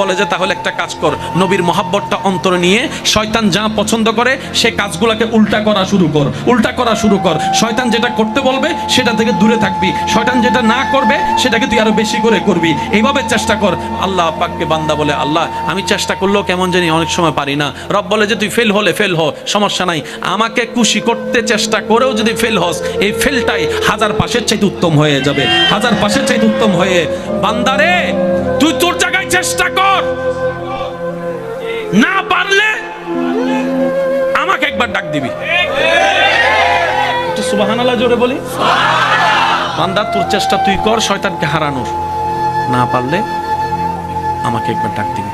বলে যে তাহলে একটা কাজ কর, নবীর মহাব্বতটা অন্তরে নিয়ে শয়তান যা পছন্দ করে সে কাজগুলোকে উল্টা করা শুরু কর। শয়তান যেটা করতে বলবে সেটা থেকে দূরে থাকবি, শয়তান যেটা না করবে সেটাকে তুই আরো বেশি করে করবি। এইভাবে চেষ্টা কর। আল্লাহ পাককে বান্দা বলে, আল্লাহ আমি চেষ্টা করলেও কেমন জানি অনেক সময় পারি না। রব বলে যে তুই ফেল হলে ফেল হ, সমস্যা নাই, আমাকে খুশি করতে চেষ্টা করেও যদি ফেল হস, এই ফেলটাই 1000 পাশের চাইতে উত্তম হয়ে যাবে, 1000 পাশের চাইতে উত্তম হয়ে। বান্দারে তুই তোর জায়গায় চেষ্টা কর, না পারলে আমাকে একবার ডাক দিবি। একটু সুবহানাল্লাহ জোরে বলি। বান্দা তোর চেষ্টা তুই কর শয়তানকে হারানোর, না পারলে আমাকে একবার ডাক দিবি।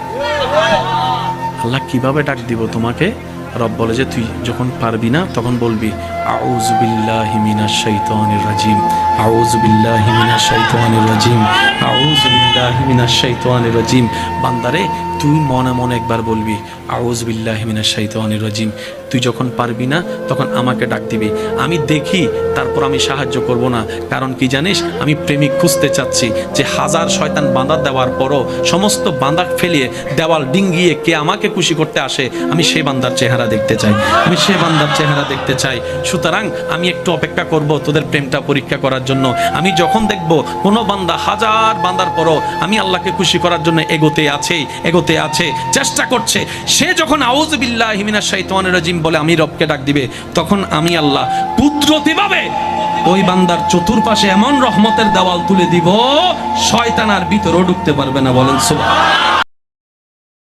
আল্লাহ কিভাবে ডাক দিব তোমাকে? রব বলে যে তুই যখন পারবি না তখন বলবি আউযু বিল্লাহি মিনাশ শাইতানির রাজিম, আউযু বিল্লাহি মিনাশ শাইতানির রাজিম, আউযু বিল্লাহি মিনাশ শাইতানির রাজিম। বান্দারে তুই মনে মনে একবার বলবি আউযু বিল্লাহি মিনাশ শাইতানির রাজিম। তুই যখন পারবি না তখন আমাকে ডাক দিবি, আমি দেখি, তারপর আমি সাহায্য করব না। কারণ কি জানিস, আমি প্রেমিক খুঁজতে চাচ্ছি যে 1000 শয়তান বাঁধা দেওয়ার পরও সমস্ত বাঁধা ফেলিয়ে দেওয়াল ডিঙ্গিয়ে কে আমাকে খুশি করতে আসে, আমি সেই বান্দার চেহারা দেখতে চাই, আমি সেই বান্দার চেহারা দেখতে চাই। সুতরাং আমি একটু অপেক্ষা করব তোদের প্রেমটা পরীক্ষা করার জন্য। আমি যখন দেখব কোনো বান্দা 1000 বান্দার পরও আমি আল্লাহকে খুশি করার জন্য এগোতে আছে, চেষ্টা করছে, সে যখন আউযু বিল্লাহি মিনাশ শাইতানির রাজিম বলে আমি রবকে ডাক দিবে, তখন আমি আল্লাহ কুদরতিভাবে ওই বান্দার চতুর্পাশে এমন রহমতের দেওয়াল তুলে দিব শয়তান আর ভিতরেও ঢুকতে পারবে না। বলেন সুবহানাল্লাহ।